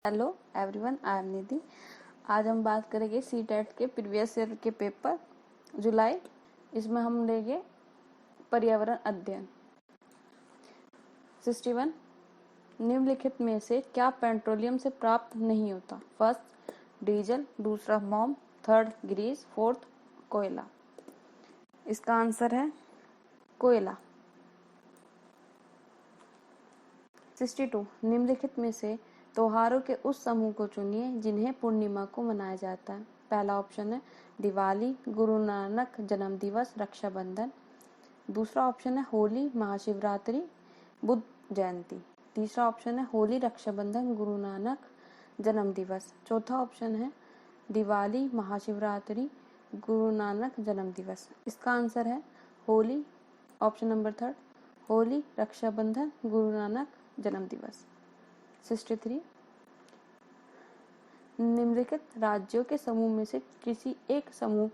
Hello everyone, I am निधि। आज हम बात करेंगे सीटेट के प्रीवियस ईयर के पेपर जुलाई। इसमें हम लेंगे पर्यावरण अध्ययन। 61 निम्नलिखित में से क्या पेट्रोलियम से प्राप्त नहीं होता? फर्स्ट डीजल, दूसरा मोम, थर्ड ग्रीस, फोर्थ कोयला। इसका आंसर है कोयला। 62 निम्नलिखित में से त्योहारों के उस समूह को चुनिए जिन्हें पूर्णिमा को मनाया जाता है। पहला ऑप्शन है दिवाली, गुरु नानक जन्म दिवस, रक्षाबंधन। दूसरा ऑप्शन है होली, महाशिवरात्रि, बुद्ध जयंती। तीसरा ऑप्शन है होली, रक्षाबंधन, गुरु नानक जन्म दिवस। चौथा ऑप्शन है दिवाली, महाशिवरात्रि, गुरु नानक जन्म दिवस। इसका आंसर है Holi, option number third, Holi, Rakshabandhan, Guru Nanak जन्म दिवस। 63 निम्नलिखित राज्यों के समूह में से किसी एक समूह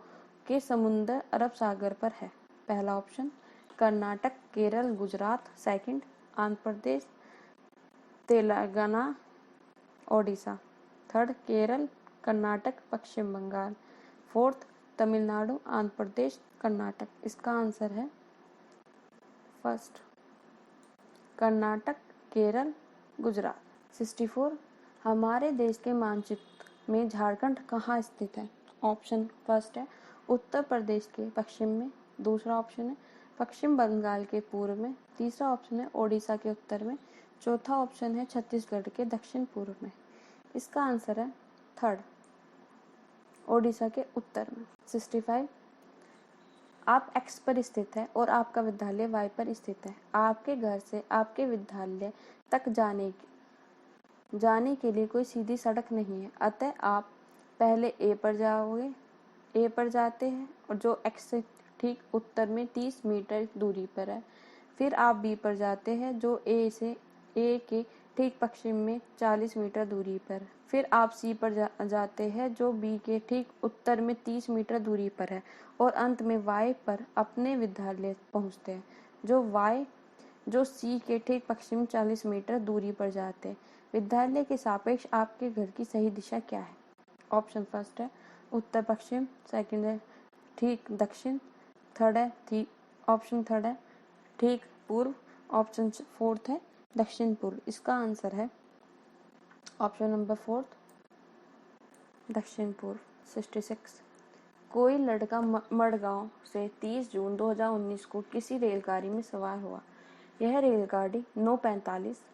के समुद्र अरब सागर पर है। पहला option Karnataka, Kerala, Gujarat. Second Andhra Pradesh, Telangana, Odisha. Third Kerala, Karnataka, पश्चिम बंगाल। फोर्थ तमिलनाडु, आंध्र प्रदेश, कर्नाटक। इसका आंसर है फर्स्ट कर्नाटक, केरल, गुजरात। 64 हमारे देश के मानचित्र में झारखंड कहाँ स्थित है? ऑप्शन फर्स्ट है उत्तर प्रदेश के पश्चिम में। दूसरा ऑप्शन है पश्चिम बंगाल के पूर्व में। तीसरा ऑप्शन है ओडिशा के उत्तर में। चौथा ऑप्शन है छत्तीसगढ़ के दक्षिण पूर्व में। इसका आंसर है थर्ड, ओडिशा के उत्तर में। 65 आप एक्स पर स्थित है और आपका विद्यालय वाई पर स्थित है। आपके घर से आपके विद्यालय तक जाने के लिए कोई सीधी सड़क नहीं है, अतः आप पहले ए पर जाते हैं और जो एक्स से ठीक उत्तर में 30 मीटर दूरी पर है। फिर आप बी पर जाते हैं जो ए के ठीक पश्चिम में 40 मीटर दूरी पर। फिर आप सी पर जाते हैं जो बी के ठीक उत्तर में 30 मीटर दूरी पर है और अंत में वाई पर अपने विद्यालय पहुंचते हैं जो सी के ठीक पश्चिम 40 मीटर दूरी पर जाते हैं। विद्यालय के सापेक्ष आपके घर की सही दिशा क्या है? ऑप्शन फर्स्ट है उत्तर पश्चिम। सेकंड है ठीक दक्षिण। ऑप्शन थर्ड है ठीक पूर्व। ऑप्शन फोर्थ है दक्षिण पूर्व। इसका आंसर है ऑप्शन नंबर फोर्थ, दक्षिण पूर्व। 66 कोई लड़का मडगांव से 30 जून 2019 को किसी रेलगाड़ी में सवार हुआ। यह रेलगाड़ी 9:45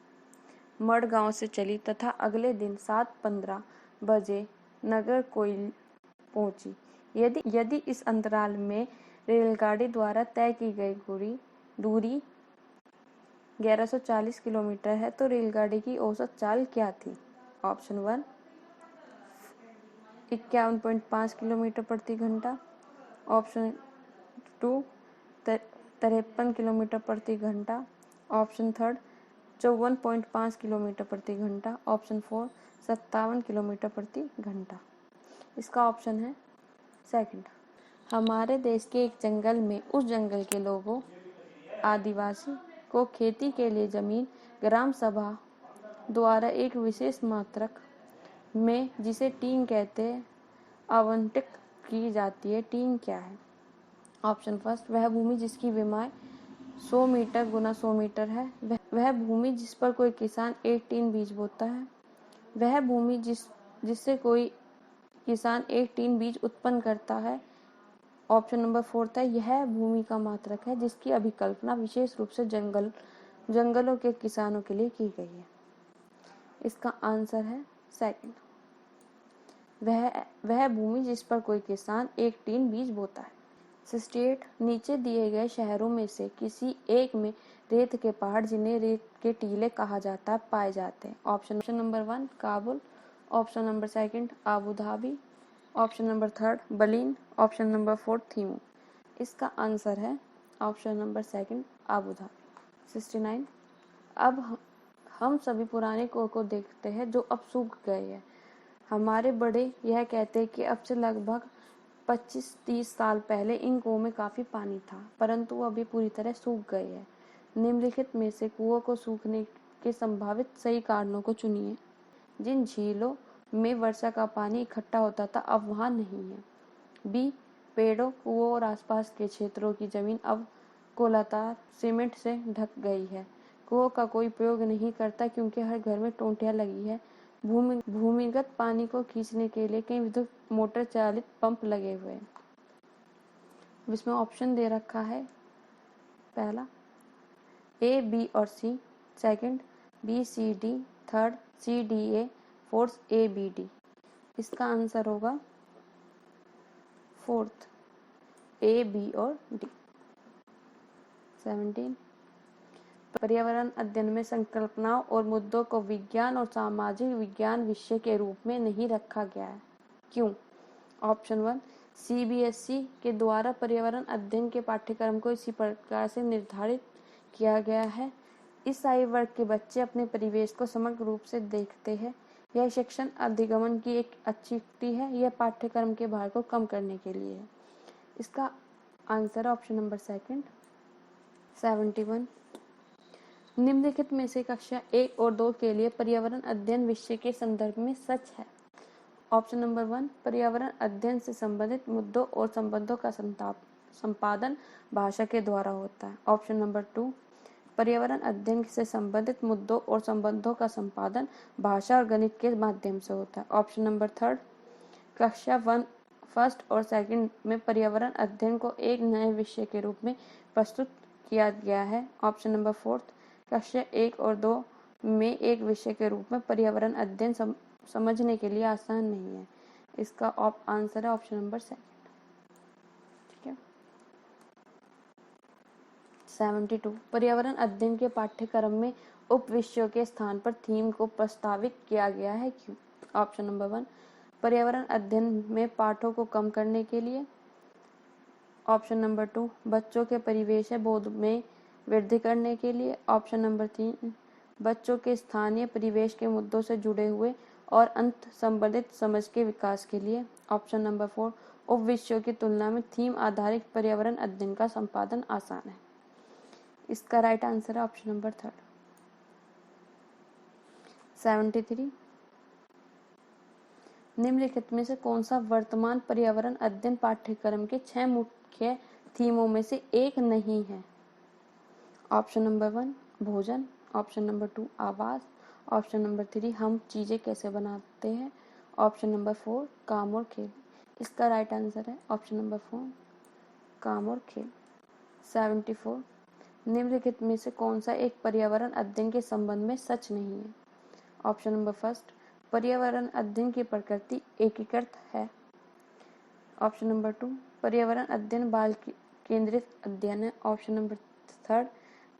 मडगांव से चली तथा अगले दिन 7:15 बजे नागरकोइल पहुंची। यदि इस अंतराल में रेलगाड़ी द्वारा तय की गई दूरी 1140 किलोमीटर है तो रेलगाड़ी की औसत चाल क्या थी? ऑप्शन 1 51.5 किलोमीटर प्रति घंटा। ऑप्शन 2 53 किलोमीटर प्रति घंटा। ऑप्शन थर्ड 54.5 किलोमीटर प्रति घंटा। ऑप्शन 4 57 किलोमीटर प्रति घंटा। इसका ऑप्शन है सेकंड। हमारे देश के एक जंगल में उस जंगल के लोगों आदिवासी को खेती के लिए जमीन ग्राम सभा द्वारा एक विशेष मात्रक में जिसे टीन कहते हैं आवंटित की जाती है। टीन क्या है? ऑप्शन फर्स्ट वह भूमि जिसकी विमाएं 100 मीटर गुना 100 मीटर है। वह भूमि जिस पर कोई किसान एक टीन बीज बोता है। वह भूमि जिससे कोई किसान एक टीन बीज उत्पन्न करता है। ऑप्शन नंबर फोर्थ है यह भूमि का मात्रक है जिसकी अभिकल्पना विशेष रूप से जंगलों के किसानों के लिए की गई है। इसका आंसर है सेकंड, वह भूमि जिस पर कोई किसान एक टीन बीज बोता है। 68 नीचे दिए गए शहरों में से किसी एक में रेत के पहाड़ जिन्हें रेत के टीले कहा जाता है पाए जाते हैं। Option number 1 Kabul. Option number second Abu Dhabi. Option number third Berlin. Option number fourth Thimphu. इसका आंसर है option number second Abu Dhabi. 69 अब हम सभी पुराने कुओं को देखते हैं जो अब सूख गए हैं। हमारे बड़े यह कहते हैं कि अब से लगभग 25-30 साल पहले इन कुओं में काफी पानी था, परंतु अभी पूरी तरह सूख गए हैं। निम्नलिखित में से कुओं को सूखने के संभावित सही कारणों को चुनिए। जिन झीलों में वर्षा का पानी इकट्ठा होता था अब वहाँ नहीं है। बी, पेड़ों, कुओं और आसपास के क्षेत्रों की जमीन अब गोलाकार सीमेंट से ढक गई है। कुओं का कोई उपयोग नहीं करता क्योंकि हर घर में टोंटियां लगी है। भूमिगत पानी को खींचने के लिए कई विद्युत मोटर चालित पंप लगे हुए हैं। इसमें ऑप्शन दे रखा है, पहला ए, बी और सी, सेकंड बी, सी, डी, थर्ड सी, डी, ए, फोर्थ ए, बी, डी। इसका आंसर होगा फोर्थ, ए, बी और डी। 17, पर्यावरण अध्ययन में संकल्पनाओं और मुद्दों को विज्ञान और सामाजिक विज्ञान विषय के रूप में नहीं रखा गया है, क्यों? ऑप्शन 1, सीबीएसई के द्वारा पर्यावरण अध्ययन के पाठ्यक्रम को इसी प्रकार से निर्धारित किया गया है। इस आयु वर्ग के बच्चे अपने परिवेश को समग्र रूप से देखते हैं। यह शिक्षण अधिगमन की एक अच्छी युक्ति है। यह पाठ्यक्रम के भार को कम करने के लिए है। इसका आंसर ऑप्शन नंबर सेकंड। 71, निम्नलिखित में से कक्षा 1 और 2 के लिए पर्यावरण अध्ययन विषय के संदर्भ में सच है। ऑप्शन नंबर 1, पर्यावरण अध्ययन से संबंधित मुद्दों और संबंधों का संपादन भाषा के द्वारा होता है। ऑप्शन नंबर 2, पर्यावरण अध्ययन से संबंधित मुद्दों और संबंधों का संपादन भाषा और गणित के माध्यम से होता है। ऑप्शन नंबर 3, कक्षा 1 फर्स्ट और सेकंड में पर्यावरण अध्ययन को एक नए विषय के रूप में प्रस्तुत किया गया है। ऑप्शन नंबर 4, कक्षा 1 और 2 में एक विषय के रूप में पर्यावरण अध्ययन समझने के लिए आसान नहीं है। इसका आंसर है ऑप्शन नंबर 7। ठीक है। 72, पर्यावरण अध्ययन के पाठ्यक्रम में उप विषयों के स्थान पर थीम को प्रस्तावित किया गया है, क्यों? ऑप्शन नंबर 1, पर्यावरण अध्ययन में पाठों को कम करने के लिए। ऑप्शन नंबर 2, बच्चों के परिवेश बोध में वृद्धि करने के लिए। ऑप्शन नंबर 3, बच्चों के स्थानीय परिवेश के मुद्दों से जुड़े हुए और अंत संबंधित समझ के विकास के लिए। ऑप्शन नंबर 4, उप विषयों की तुलना में थीम आधारित पर्यावरण अध्ययन का संपादन आसान है। इसका राइट आंसर है ऑप्शन नंबर 3। 73, निम्नलिखित में से कौन सा वर्तमान पर्यावरण अध्ययन पाठ्यक्रम के 6 मुख्य थीमों में से एक नहीं है? ऑप्शन नंबर 1, भोजन। ऑप्शन नंबर 2, आवास। ऑप्शन नंबर 3, हम चीजें कैसे बनाते हैं। ऑप्शन नंबर 4, काम और खेल। इसका राइट आंसर है ऑप्शन नंबर 4, काम और खेल। 74, निम्नलिखित में से कौन सा एक पर्यावरण अध्ययन के संबंध में सच नहीं है? ऑप्शन नंबर 1, पर्यावरण अध्ययन की प्रकृति एकीकृत है। ऑप्शन नंबर 2, पर्यावरण अध्ययन बाल केंद्रित अध्ययन है। ऑप्शन नंबर 3,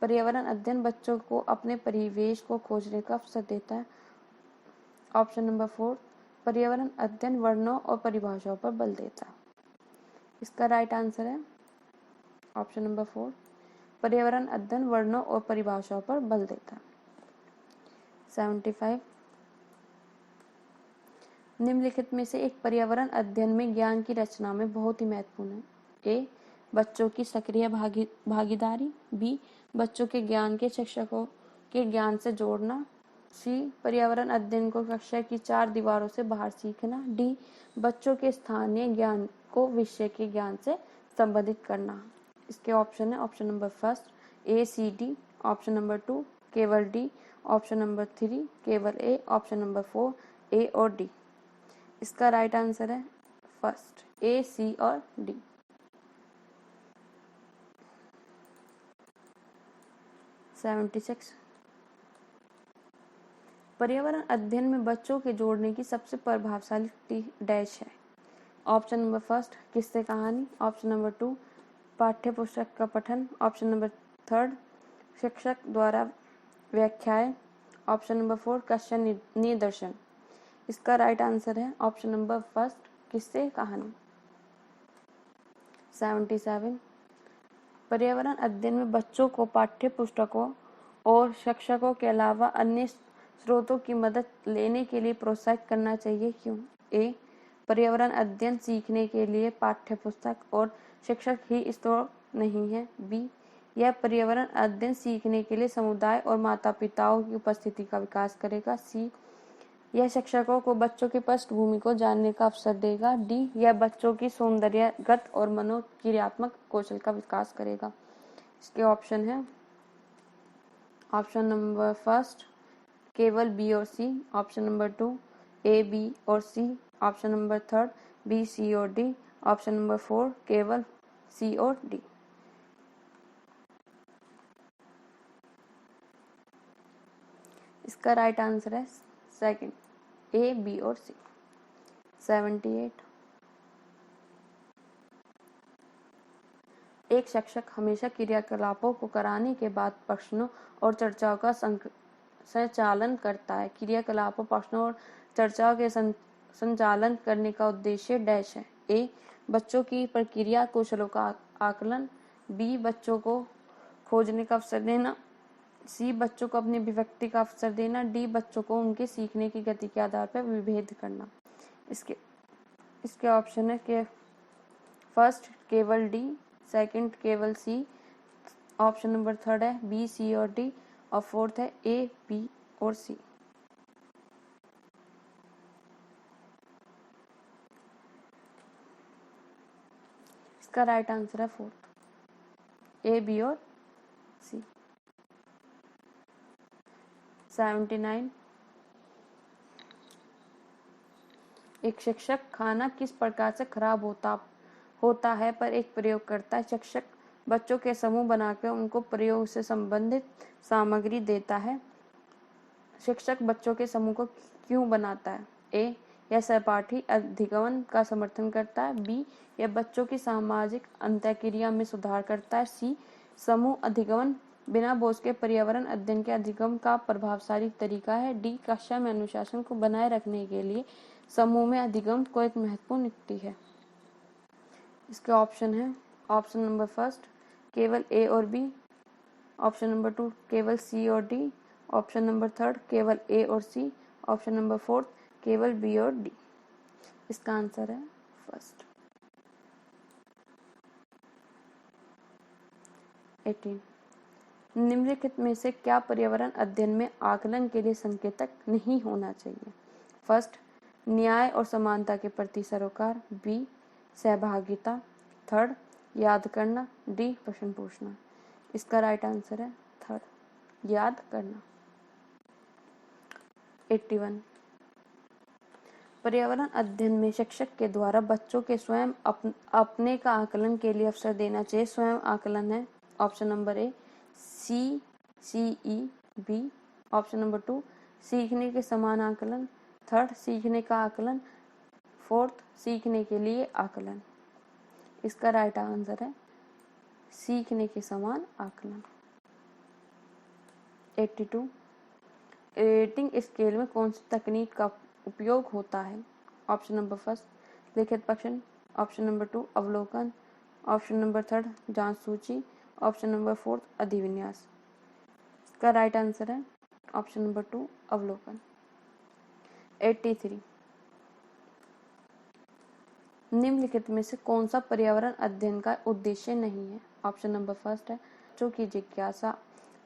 पर्यावरण अध्ययन बच्चों को अपने परिवेश को खोजने का अवसर देता है। ऑप्शन नंबर 4, पर्यावरण अध्ययन वर्णों और परिभाषाओं पर बल देता है। इसका राइट आंसर है ऑप्शन नंबर 4, पर्यावरण अध्ययन वर्णों और परिभाषाओं पर बल देता है। 75, निम्नलिखित में से एक पर्यावरण अध्ययन में ज्ञान की रचना में बहुत ही महत्वपूर्ण है। ए, बच्चों की सक्रिय भागीदारी। बी, बच्चों के ज्ञान के शिक्षकों के ज्ञान से जोड़ना। सी, पर्यावरण अध्ययन को कक्षा की 4 दीवारों से बाहर सीखना। डी, बच्चों के स्थानीय ज्ञान को विषय के ज्ञान से संबंधित करना। इसके ऑप्शन है ऑप्शन नंबर 1 ए, सी, डी। ऑप्शन नंबर 2 केवल डी। ऑप्शन नंबर 3 केवल ए। ऑप्शन नंबर 4 ए और डी। इसका राइट आंसर है फर्स्ट, ए, सी और डी। 76, पर्यावरण अध्ययन में बच्चों के जोड़ने की सबसे प्रभावशाली डैश है। ऑप्शन नंबर 1 किस्से कहानी। ऑप्शन नंबर 2 पाठ्य पुस्तक का पठन। ऑप्शन नंबर 3 शिक्षक द्वारा व्याख्याएं। ऑप्शन नंबर 4 कक्षा निदर्शन। इसका राइट आंसर है ऑप्शन नंबर 1 किस्से कहानी। 77, पर्यावरण अध्ययन में बच्चों को पाठ्य पुस्तकों और शिक्षकों के अलावा अन्य स्रोतों की मदद लेने के लिए प्रोत्साहित करना चाहिए, क्यों? ए, पर्यावरण अध्ययन सीखने के लिए पाठ्य पुस्तक और शिक्षक ही स्रोत नहीं है। बी, यह पर्यावरण अध्ययन सीखने के लिए समुदाय और माता पिताओं की उपस्थिति का विकास करेगा। सी, यह शिक्षकों को बच्चों की पृष्ठभूमि को जानने का अवसर देगा। डी, यह बच्चों की सौंदर्यगत और मनोक्रियात्मक कौशल का विकास करेगा। इसके ऑप्शन है ऑप्शन नंबर फर्स्ट केवल बी और सी, ऑप्शन नंबर 2 ए, बी और सी, ऑप्शन नंबर 3 बी, सी और डी, ऑप्शन नंबर 4 केवल सी और डी। इसका राइट आंसर है सेकंड ए, बी और सी। 78 एक शिक्षक हमेशा क्रियाकलापों को कराने के बाद प्रश्नों और चर्चाओं का संचालन करता है। क्रियाकलापों, प्रश्नों और चर्चाओं के संचालन करने का उद्देश्य डैश है। ए, बच्चों की प्रक्रिया कौशलों का आकलन, बी, बच्चों को खोजने का अवसर देना, सी, बच्चों को अपनी अभिव्यक्ति का अवसर देना, डी, बच्चों को उनके सीखने की गति के आधार पर विभेद करना। इसके ऑप्शन है कि फर्स्ट केवल डी, सेकंड केवल सी, ऑप्शन नंबर 3 है बी, सी और डी, और 4th है ए, बी और सी। इसका राइट आंसर है 4th ए, बी और सी। 79 एक शिक्षक खाना किस प्रकार से खराब होता है पर एक प्रयोग करता है। शिक्षक बच्चों के समूह बनाकर उनको प्रयोग से संबंधित सामग्री देता है। शिक्षक बच्चों के समूह को क्यों बनाता है? ए, यह सहपाठी अधिगमन का समर्थन करता है। बी, यह बच्चों की सामाजिक अंतःक्रिया में सुधार करता है। सी, समूह अधिगमन बिना बोझ के पर्यावरण अध्ययन के अधिगम का प्रभावशाली तरीका है। डी, कक्षा में अनुशासन को बनाए रखने के लिए समूह में अधिगम को एक महत्वपूर्ण युक्ति है। इसके ऑप्शन है ऑप्शन नंबर फर्स्ट केवल ए और बी, ऑप्शन नंबर 2 केवल सी और डी, ऑप्शन नंबर 3 केवल ए और सी, ऑप्शन नंबर 4 केवल बी और डी। इसका आंसर है फर्स्ट। 18 निम्नलिखित में से क्या पर्यावरण अध्ययन में आकलन के लिए संकेतक नहीं होना चाहिए? फर्स्ट, न्याय और समानता के प्रति सरोकार, बी, सहभागिता, 3rd याद करना, डी, प्रश्न पूछना। इसका राइट आंसर है 3rd याद करना। 81 पर्यावरण अध्ययन में शिक्षक के द्वारा बच्चों के स्वयं अपने का आकलन के लिए अवसर देना चाहिए। स्वयं आकलन है option number A C, C E, B, option number 2 सीखने के समान आकलन, 3rd सीखने का आकलन, 4th सीखने के लिए आकलन। इसका राइट आंसर है सीखने के समान आकलन। 82 रेटिंग स्केल में कौन सी तकनीक का उपयोग होता है? ऑप्शन नंबर फर्स्ट लिखित प्रश्न, ऑप्शन नंबर 2 अवलोकन, ऑप्शन नंबर 3 जांच सूची, ऑप्शन नंबर 4 अधिविन्यास। इसका राइट आंसर है ऑप्शन नंबर 2 अवलोकन। 83 निम्नलिखित में से कौन सा पर्यावरण अध्ययन का उद्देश्य नहीं है? ऑप्शन नंबर फर्स्ट है बच्चों की जिज्ञासा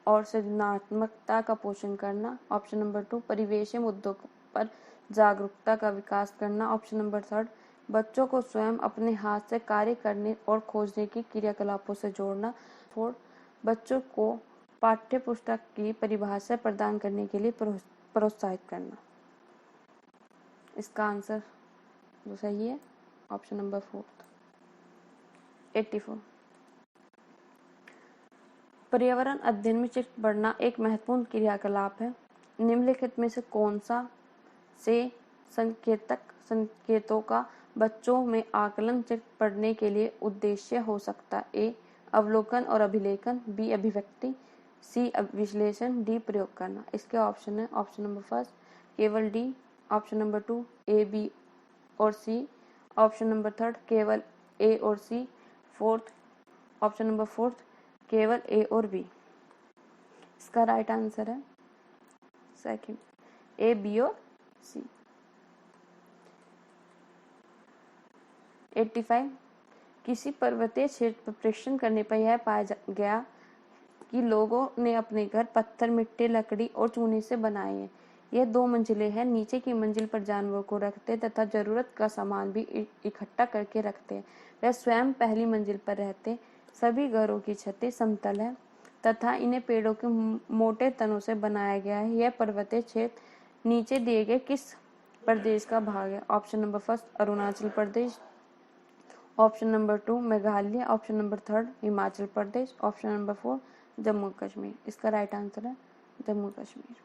और सृजनात्मकता का पोषण करना, ऑप्शन नंबर 2 परिवेश मुद्दों पर जागरूकता का विकास करना, ऑप्शन नंबर 3 बच्चों को स्वयं अपने हाथ से कार्य करने और खोजने की क्रियाकलापों से जोड़ना, 4 बच्चों को पाठ्य पुस्तक की परिभाषा प्रदान करने के लिए प्रोत्साहित करना। इसका आंसर जो सही है ऑप्शन नंबर 4। 84 पर्यावरण अध्ययन में चित्त बढ़ना एक महत्वपूर्ण क्रियाकलाप है। निम्नलिखित में से कौन सा से संकेतों का बच्चों में आकलन चित्त बढ़ने के लिए उद्देश्य हो सकता है? ए, अवलोकन और अभिलेखन, बी, अभिव्यक्ति, सी, विश्लेषण, डी, प्रयोग करना। इसके ऑप्शन है ऑप्शन नंबर फर्स्ट केवल डी, ऑप्शन नंबर 2 ए, बी और सी, ऑप्शन नंबर 3 केवल ए और सी, 4th ऑप्शन नंबर 4 केवल ए और बी। इसका राइट आंसर है सेकंड ए, बी और सी। 85 किसी पर्वतीय क्षेत्र पर परीक्षण करने पर यह पाया गया कि लोगों ने अपने घर पत्थर, मिट्टी, लकड़ी और चूने से बनाए हैं। यह 2 मंजिले हैं। नीचे की मंजिल पर जानवरों को रखते तथा जरूरत का सामान भी इकट्ठा करके रखते। वह स्वयं पहली मंजिल पर रहते। सभी घरों की छतें समतल है तथा इन्हें पेड़ों के मोटे तनों से बनाया गया है। यह पर्वतीय क्षेत्र नीचे दिए गए किस प्रदेश का भाग है? Option number first Arunachal Pradesh, option number 2 Meghalaya, option number 3 Himachal Pradesh, option number 4 Jammu Kashmir. इसका राइट आंसर है जम्मू कश्मीर।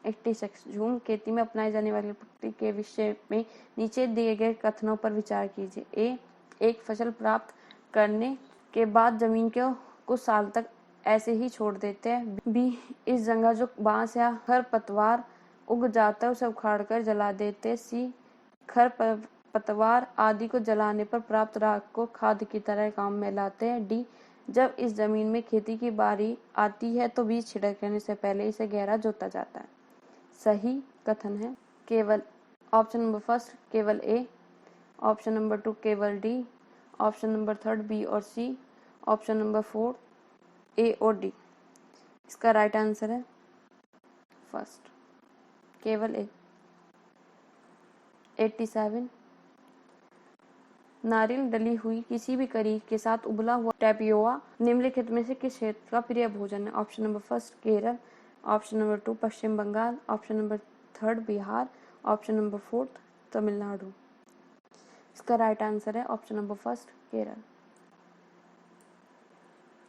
86 झूम खेती में अपनाई जाने वाली पद्धति के विषय में नीचे दिए गए कथनों पर विचार कीजिए। ए, एक फसल प्राप्त करने के बाद जमीन को कुछ साल तक ऐसे ही छोड़ देते हैं। बी, इस जगह जो बांस या खरपतवार उग जाता है उसे उखाड़कर जला देते हैं। सी, खरपतवार आदि को जलाने पर प्राप्त राख को खाद की तरह काम में लाते हैं। डी, जब इस जमीन में खेती की बारी आती है तो बीज छिड़कने से पहले इसे गहरा जोता जाता है। सही कथन है केवल ऑप्शन नंबर फर्स्ट केवल ए, ऑप्शन नंबर 2 केवल डी, ऑप्शन नंबर 3 बी और सी, ऑप्शन नंबर 4 ए और डी। इसका राइट आंसर है फर्स्ट केवल ए। 87 नारियल डली हुई किसी भी करी के साथ उबला हुआ टैपियोआ निम्नलिखित में से किस क्षेत्र का प्रिय भोजन है? Option number first Kerala, option number 2 Paschim Bangal, option number 3 Bihar, option number 4 Tamil Nadu. इसका राइट आंसर है ऑप्शन नंबर फर्स्ट केरल।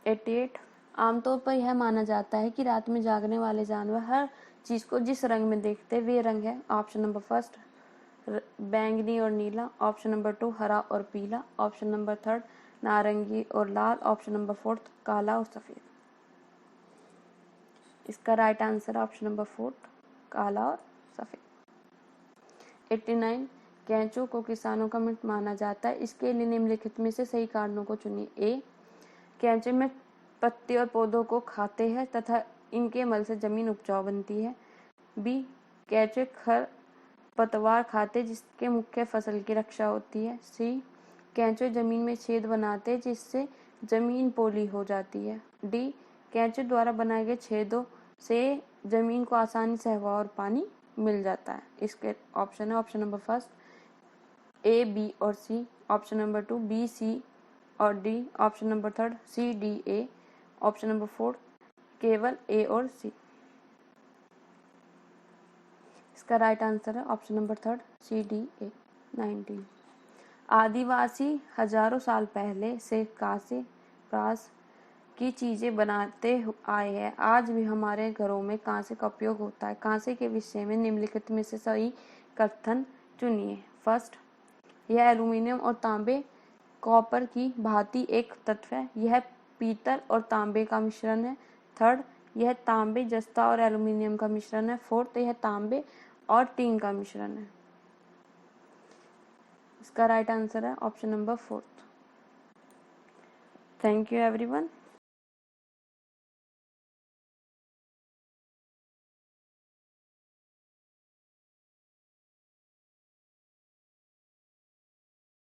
88 आमतौर पर यह माना जाता है कि रात में जागने वाले जानवर हर चीज को जिस रंग में देखते वे रंग है। ऑप्शन नंबर फर्स्ट बैंगनी और नीला, ऑप्शन नंबर 2 हरा और पीला, ऑप्शन नंबर 3 नारंगी और लाल, ऑप्शन नंबर 4 काला और सफेद। इसका राइट आंसर ऑप्शन नंबर 4 काला और सफेद। 89 कैंचों को किसानों का मित्र माना जाता है। इसके लिए निम्नलिखित में से सही कारणों को चुनिए। ए, कैंचे में पत्ती और पौधों को खाते हैं तथा इनके मल से जमीन उपजाऊ बनती है। बी, कैंचे खरपतवार खाते जिसके मुख्य फसल की रक्षा होती है। सी, कैंचे जमीन में छेद बनाते जिससे जमीन पोली हो जाती है। डी, कैंचे द्वारा बनाए गए छेदों से जमीन को आसानी से हवा और पानी मिल जाता है। इसके ऑप्शन है option number first A, B और सी, ऑप्शन नंबर 2 बी, सी और डी, ऑप्शन नंबर 3 सी, डी, ए, ऑप्शन नंबर 4 केवल ए और सी। इसका राइट आंसर है ऑप्शन नंबर 3 सी, डी, ए। 19 आदिवासी हजारों साल पहले से कांसे प्रास की चीजें बनाते आए हैं। आज भी हमारे घरों में कांसे का उपयोग होता है। कांसे के विषय में निम्नलिखित में से सही कथन चुनिए। फर्स्ट, यह एल्यूमिनियम और तांबे कॉपर की भांति एक तत्व है। यह पीतल और तांबे का मिश्रण है। थर्ड, यह तांबे जस्ता और एल्यूमिनियम का मिश्रण है। फोर्थ, यह तांबे और टीन का मिश्रण है। इसका राइट आंसर है option number 4। Thank you everyone.